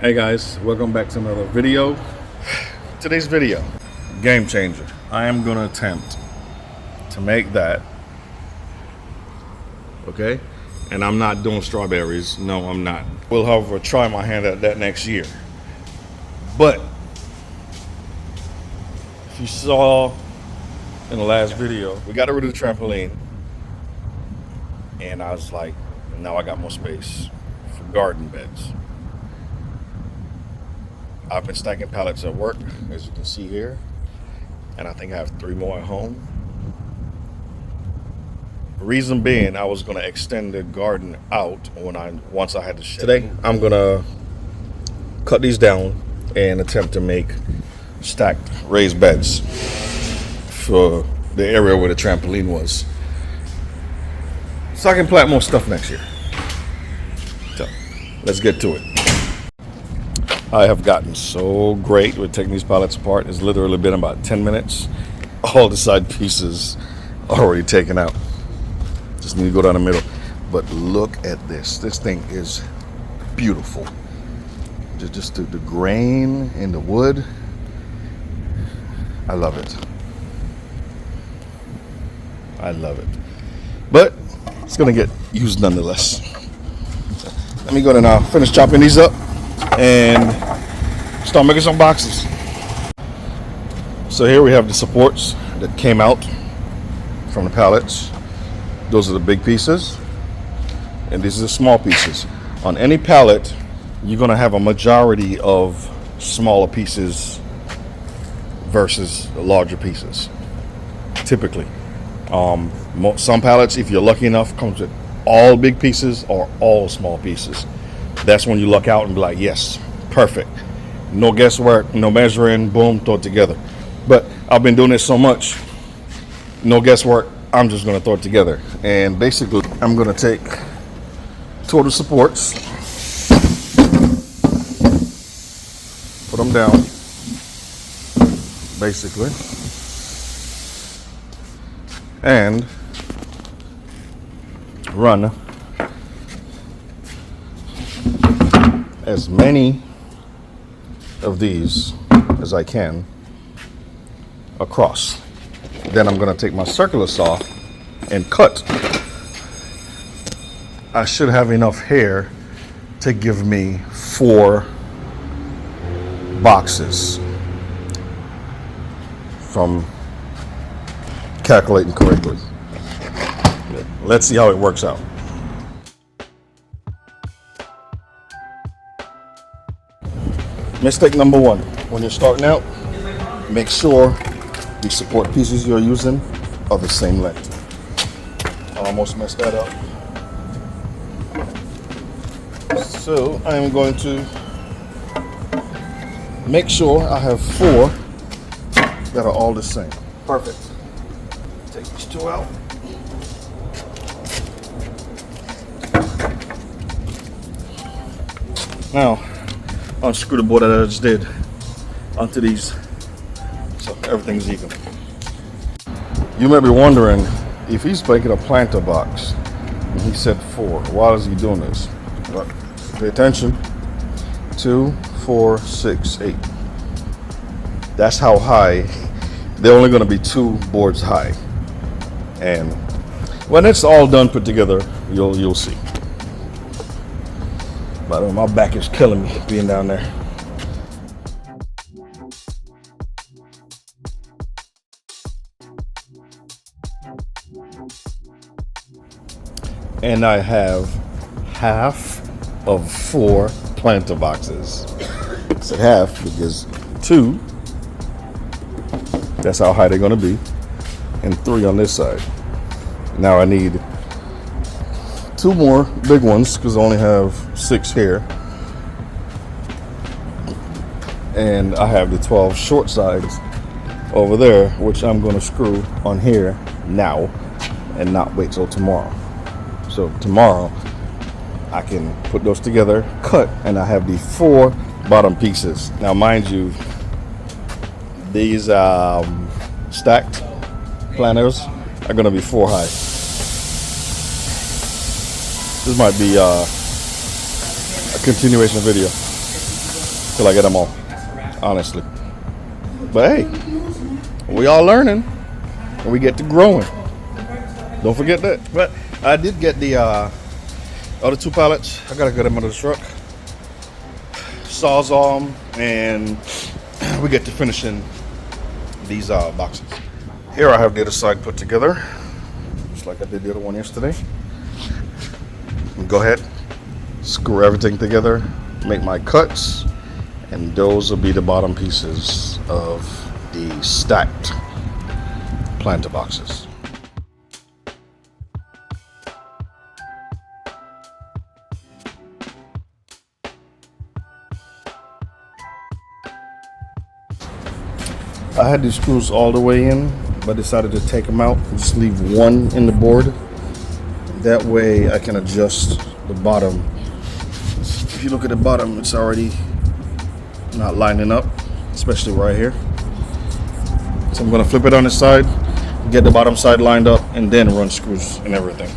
Hey guys, welcome back to another video. Today's video, game changer. I am gonna attempt to make that, okay? And I'm not doing strawberries, no I'm not. Will however try my hand at that next year. But if you saw in the last video, we got rid of the trampoline. And I was like, now I got more space for garden beds. I've been stacking pallets at work, as you can see here, and I think I have 3 more at home. Reason being, I was going to extend the garden out once I had the shed. Today, I'm going to cut these down and attempt to make stacked raised beds for the area where the trampoline was, so I can plant more stuff next year. So, let's get to it. I have gotten so great with taking these pallets apart. It's literally been about 10 minutes. All the side pieces already taken out. Just need to go down the middle. But look at this. This thing is beautiful. Just the grain in the wood. I love it. I love it. But it's gonna get used nonetheless. Let me go to now finish chopping these up and start making some boxes. So here we have the supports that came out from the pallets. Those are the big pieces, and these are the small pieces. On any pallet, you're going to have a majority of smaller pieces versus larger pieces, typically. Some pallets, if you're lucky enough, comes with all big pieces or all small pieces. That's when you luck out and be like, yes, perfect. No guesswork, no measuring, boom, throw it together. But I've been doing this so much, no guesswork, I'm just gonna throw it together. And basically, I'm gonna take 2 of the supports, put them down, basically, and run as many of these as I can across. Then I'm going to take my circular saw and cut. I should have enough hair to give me 4 boxes from calculating correctly. Let's see how it works out. Mistake number 1, when you're starting out, make sure the support pieces you're using are the same length. I almost messed that up. So I am going to make sure I have 4 that are all the same. Perfect. Take these 2 out. Now, unscrew the board that I just did onto these, so everything's even. You may be wondering, if he's making a planter box and he said 4, why is he doing this? Well, pay attention. 2, 4, 6, 8. That's how high. They're only going to be 2 boards high, and when it's all done put together, you'll see. But my back is killing me being down there. And I have half of 4 planter boxes. I said half because 2, that's how high they're gonna be, and 3 on this side. Now I need 2 more big ones because I only have 6 here, and I have the 12 short sides over there, which I'm going to screw on here now and not wait till tomorrow. So tomorrow I can put those together, cut, and I have the 4 bottom pieces. Now mind you, these stacked planters are going to be 4 high. This might be a continuation video. till I get them all, honestly. But hey, we all learning and we get to growing. Don't forget that. But I did get the other 2 pallets. I gotta get them out of the truck. Sawzall, and we get to finishing these boxes. Here I have the other side put together, just like I did the other one yesterday. And go ahead, screw everything together, make my cuts, and those will be the bottom pieces of the stacked planter boxes. I had these screws all the way in, but decided to take them out and just leave one in the board. That way I can adjust the bottom. If you look at the bottom, it's already not lining up, especially right here. So I'm gonna flip it on its side, get the bottom side lined up, and then run screws and everything.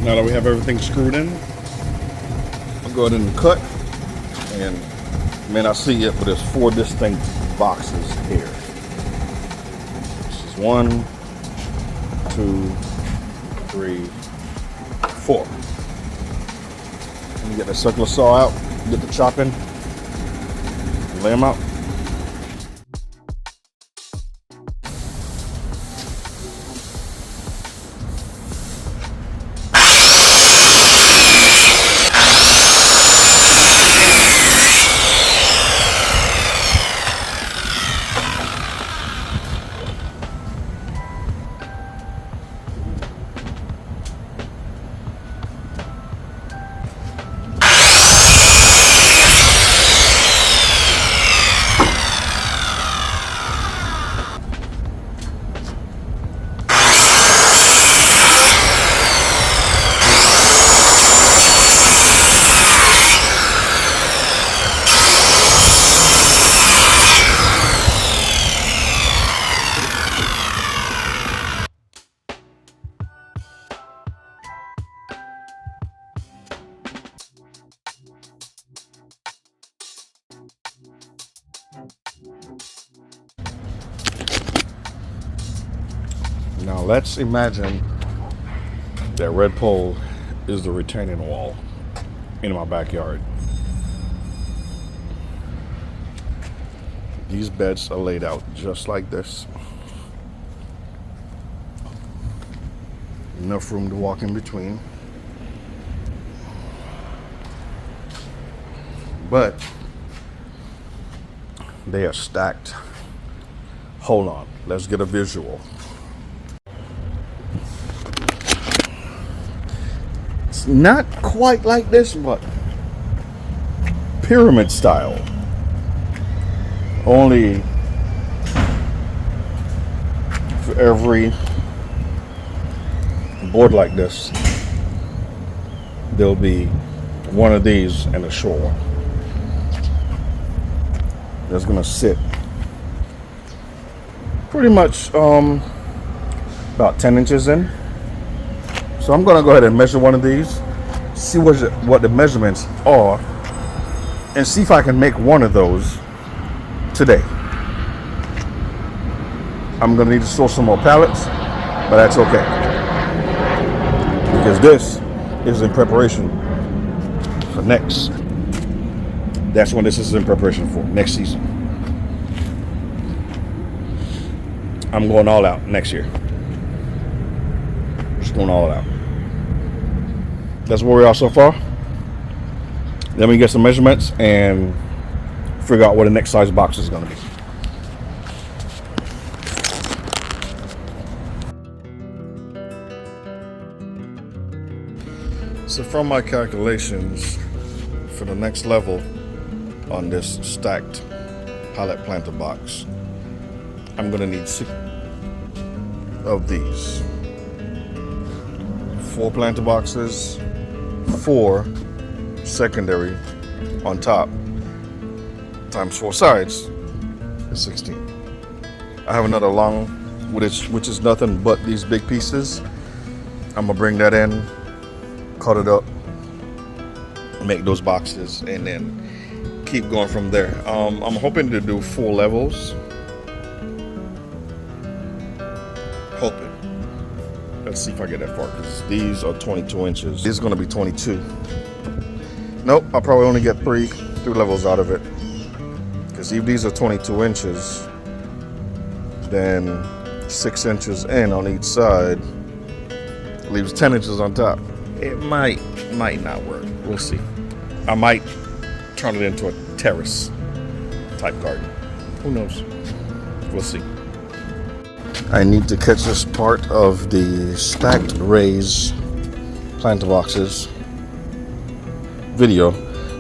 Now that we have everything screwed in, I'll go ahead and cut. And you may not see it, but there's 4 distinct boxes here. This is 1, 2, 3, 4. Let me get the circular saw out, get the chopping, lay them out. Now let's imagine that red pole is the retaining wall in my backyard. These beds are laid out just like this. Enough room to walk in between. But they are stacked. Hold on, let's get a visual. It's not quite like this, but pyramid style. Only for every board like this, there'll be one of these and a short one. That's gonna sit pretty much about 10 inches in. So I'm gonna go ahead and measure one of these, see what the measurements are, and see if I can make one of those today. I'm gonna need to store some more pallets, but that's okay, because this is in preparation for next. That's when this is in preparation for next season. I'm going all out next year. Just going all out. That's where we are so far. Then we get some measurements and figure out what the next size box is going to be. So from my calculations, for the next level on this stacked pallet planter box, I'm going to need 6 of these. 4 planter boxes, 4 secondary on top, times 4 sides is 16. I have another long, which is nothing but these big pieces. I'm gonna bring that in, cut it up, make those boxes, and then keep going from there. I'm hoping to do 4 levels. Hoping. Let's see if I get that far, because these are 22 inches. This is gonna be 22. Nope, I'll probably only get three levels out of it. Because if these are 22 inches, then 6 inches in on each side leaves 10 inches on top. It might not work. We'll see. I might turn it into a terrace type garden. Who knows? We'll see. I need to catch this part of the stacked raised planter boxes video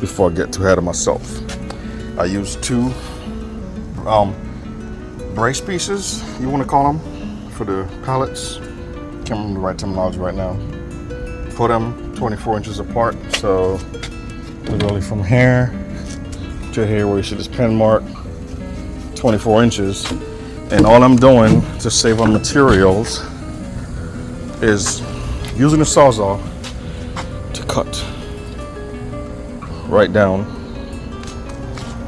before I get too ahead of myself. I used 2 brace pieces, you want to call them, for the pallets. Can't remember the right terminology right now. Put them 24 inches apart, so literally from here to here where you see this pen mark, 24 inches. And all I'm doing to save on materials is using the Sawzall to cut right down,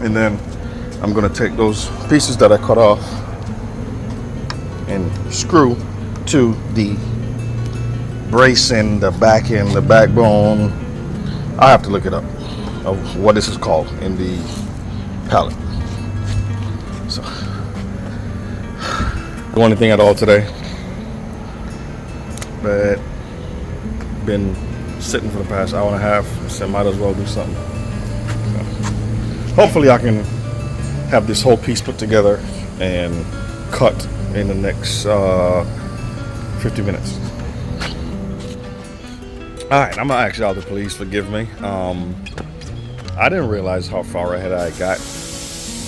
and then I'm going to take those pieces that I cut off and screw to the bracing, the back end, the backbone. I have to look it up of what this is called in the pallet. So, do anything at all today, but been sitting for the past hour and a half, so might as well do something. So, hopefully I can have this whole piece put together and cut in the next 50 minutes. Alright, I'm gonna ask y'all to please forgive me. I didn't realize how far ahead I got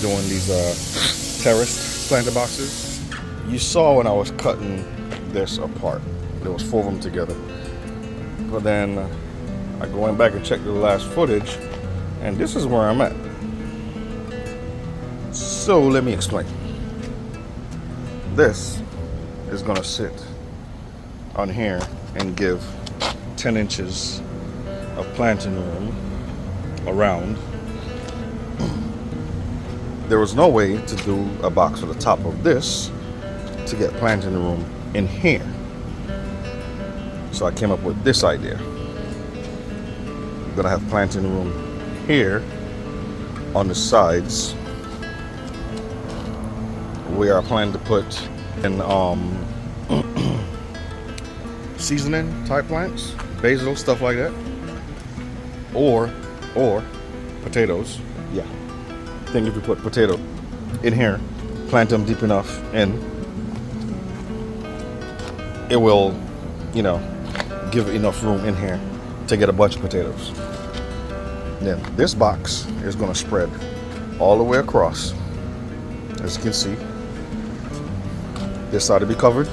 doing these terraced planter boxes. You saw when I was cutting this apart, there was 4 of them together. But then I went back and checked the last footage, and this is where I'm at. So let me explain. This is gonna sit on here and give 10 inches of planting room around. There was no way to do a box on the top of this to get planting room in here. So I came up with this idea. I'm gonna have planting room here on the sides, where I plan to put in seasoning type plants, basil, stuff like that, or potatoes. Yeah, I think if you put potato in here, plant them deep enough, and it will, give enough room in here to get a bunch of potatoes. Then this box is going to spread all the way across. As you can see, this side will be covered,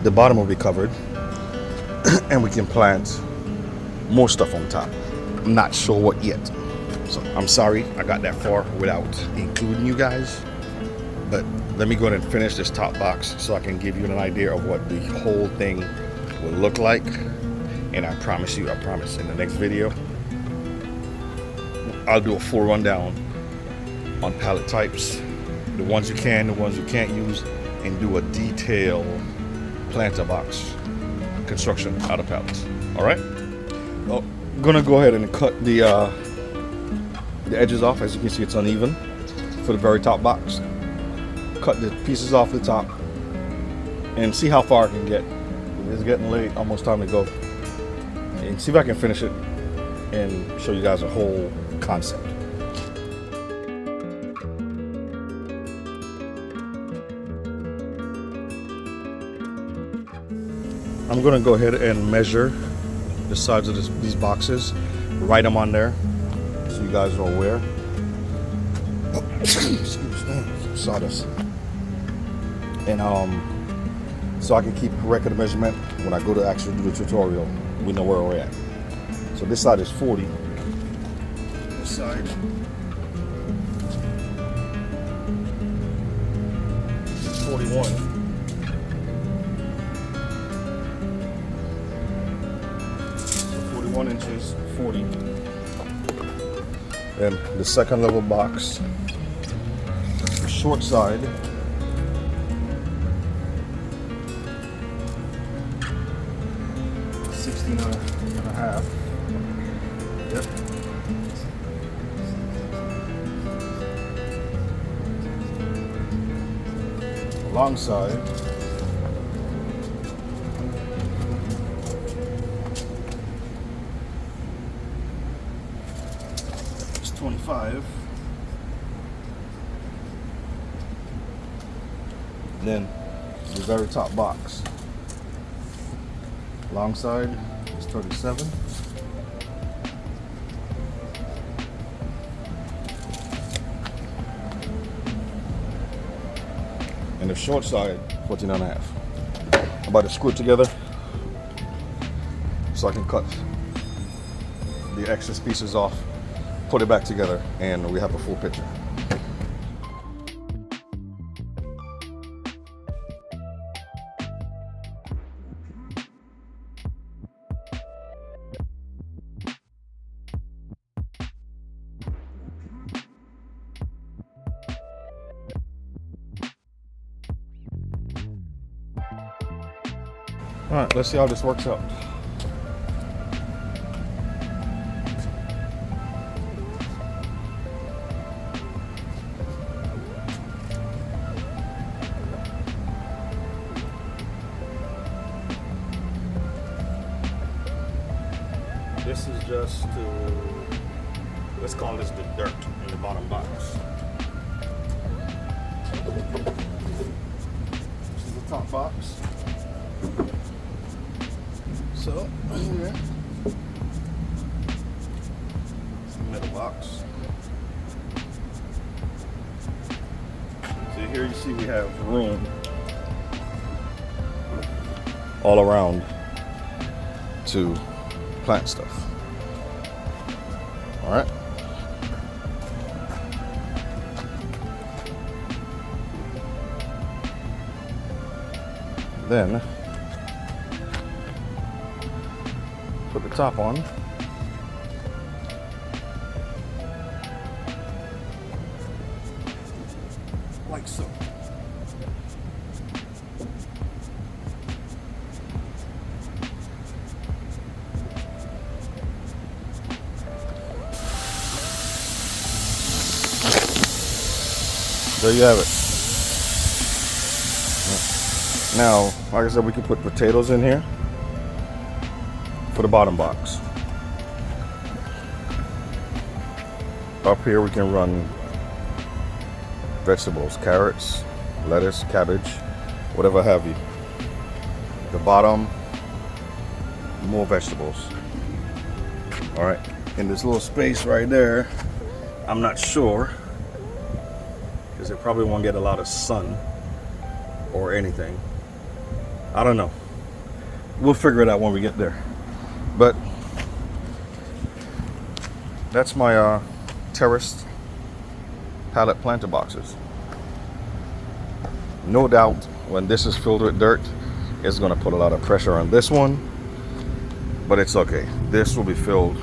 the bottom will be covered, and we can plant more stuff on top. I'm not sure what yet, so I'm sorry I got that far without including you guys. But let me go ahead and finish this top box so I can give you an idea of what the whole thing will look like. And I promise in the next video, I'll do a full rundown on pallet types, the ones you can, the ones you can't use, and do a detailed planter box construction out of pallets. All right? Well, I'm gonna go ahead and cut the edges off. As you can see, it's uneven for the very top box. Cut the pieces off the top and see how far I can get. It's getting late, almost time to go. And see if I can finish it and show you guys a whole concept. I'm gonna go ahead and measure the sides of these boxes, write them on there so you guys are aware. Excuse me, sawdust. And so I can keep record of measurement when I go to actually do the tutorial. We know where we're at. So this side is 40. This side 41. So 41 inches, 40. Then the second level box, short side, 16 and a half. Yep. Long side, it's 25. Then the very top box, long side is 37. And the short side, 14 and a half. I'm about to screw it together so I can cut the excess pieces off, put it back together, and we have a full picture. All right, let's see how this works out. This is just to, let's call this the dirt in the bottom box. This is the top box. So, here, middle box. So here you see we have room all around to plant stuff. All right. Then put the top on. Like so. There you have it. Now, like I said, we can put potatoes in here for the bottom box. Up here we can run vegetables, carrots, lettuce, cabbage, whatever have you. The bottom, more vegetables. All right, in this little space right there, I'm not sure, because it probably won't get a lot of sun or anything. I don't know. We'll figure it out when we get there. But that's my terraced pallet planter boxes. No doubt when this is filled with dirt, it's going to put a lot of pressure on this one, but it's okay. This will be filled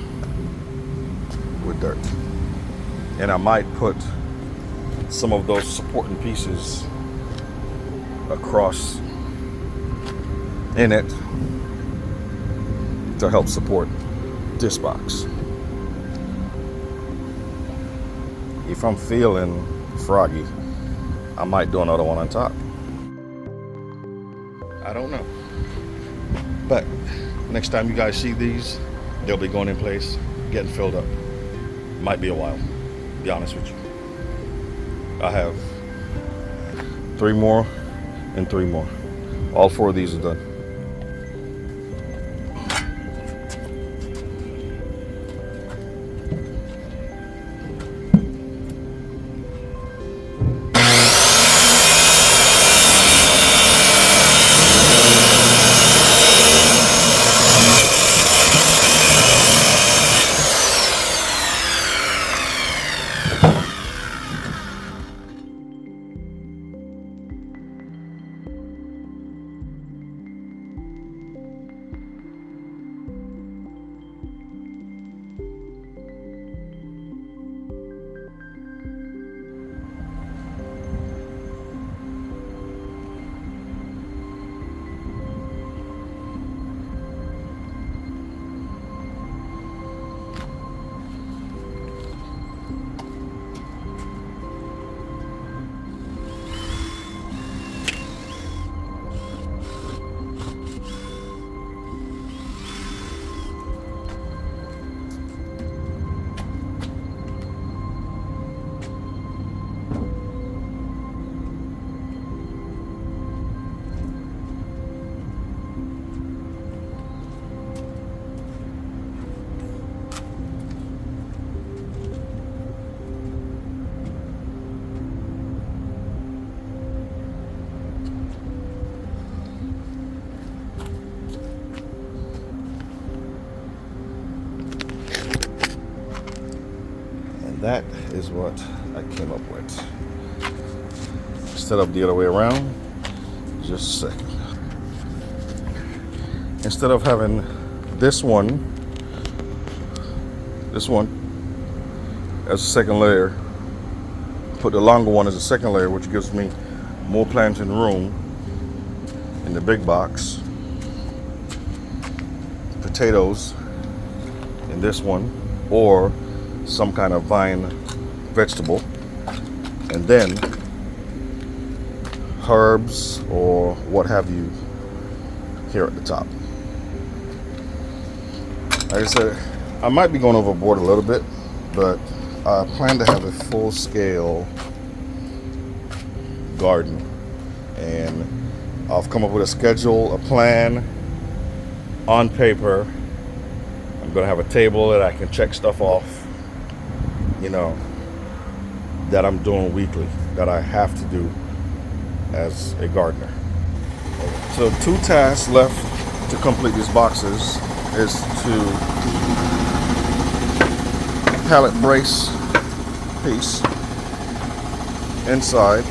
with dirt. And I might put some of those supporting pieces across in it to help support this box. If I'm feeling froggy, I might do another one on top. I don't know. But next time you guys see these, they'll be going in place, getting filled up. Might be a while, to be honest with you. I have 3 more and 3 more. All 4 of these are done. is what I came up with. Instead of the other way around, just a second. Instead of having this one as a second layer, put the longer one as a second layer, which gives me more planting room in the big box. Potatoes in this one, or some kind of vine vegetable, and then herbs or what have you here at the top. Like I said, I might be going overboard a little bit, but I plan to have a full-scale garden, and I've come up with a schedule, a plan on paper. I'm gonna have a table that I can check stuff off, you know, that I'm doing weekly, that I have to do as a gardener. So 2 tasks left to complete these boxes is to pallet brace piece inside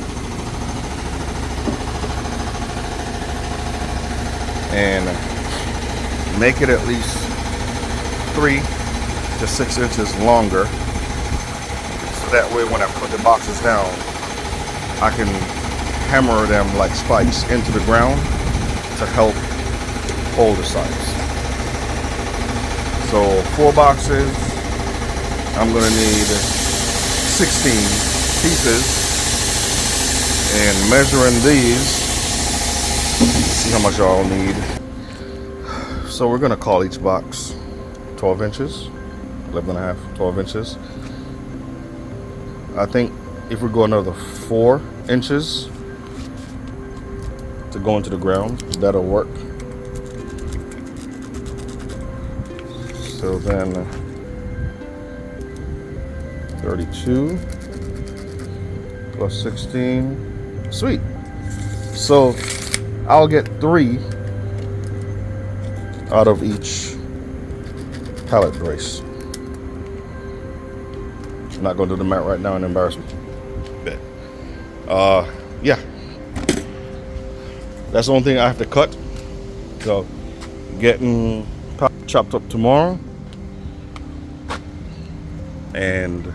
and make it at least 3 to 6 inches longer, so that way when I put the boxes down I can hammer them like spikes into the ground to help hold the sides. So 4 boxes, I'm gonna need 16 pieces, and measuring these, see how much I'll need. So we're gonna call each box 12 inches, 11 and a half, 12 inches. I think if we go another 4 inches to go into the ground, that'll work. So then 32 plus 16, sweet. So I'll get 3 out of each pallet brace. I'm not going to do the math right now and embarrass me. Yeah, that's the only thing I have to cut. So getting chopped up tomorrow, and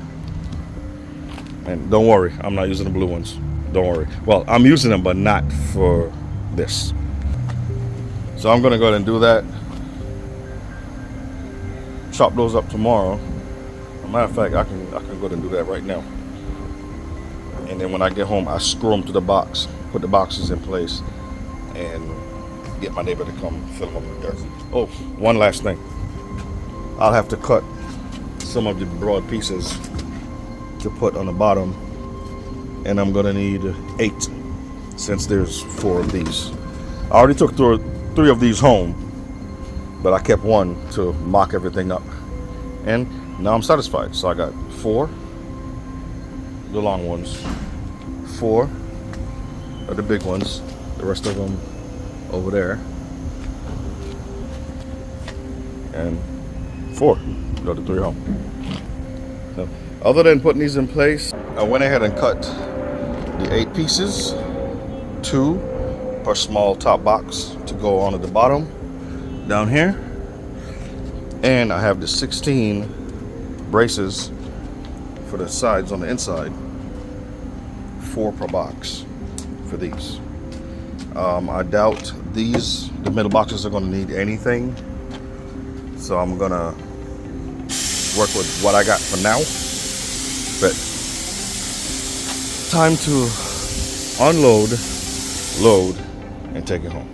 don't worry, I'm not using the blue ones. Don't worry. Well, I'm using them, but not for this. So I'm gonna go ahead and do that. Chop those up tomorrow. As a matter of fact, I can go ahead and do that right now. And then when I get home, I screw them to the box, put the boxes in place, and get my neighbor to come fill them up with dirt. Oh, one last thing. I'll have to cut some of the broad pieces to put on the bottom, and I'm gonna need 8 since there's 4 of these. I already took 3 of these home, but I kept 1 to mock everything up, and now I'm satisfied. So I got 4, the long ones, 4 of the big ones, the rest of them over there, and 4, the other 3 home. So, other than putting these in place, I went ahead and cut the 8 pieces, 2 per small top box to go onto the bottom down here, and I have the 16 braces for the sides on the inside, 4 per box for these. I doubt the middle boxes are going to need anything, so I'm gonna work with what I got for now. But time to unload, load, and take it home.